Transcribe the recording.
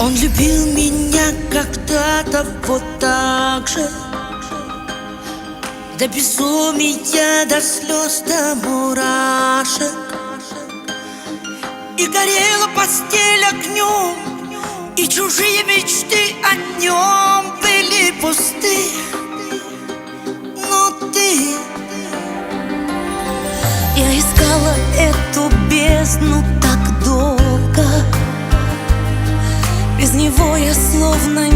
Он любил меня когда-то вот так же, до безумия, до слез, до мурашек. И горела постель огнем, и чужие мечты о нем были пусты. Но ты... Я искала эту бездну так долго, без него я словно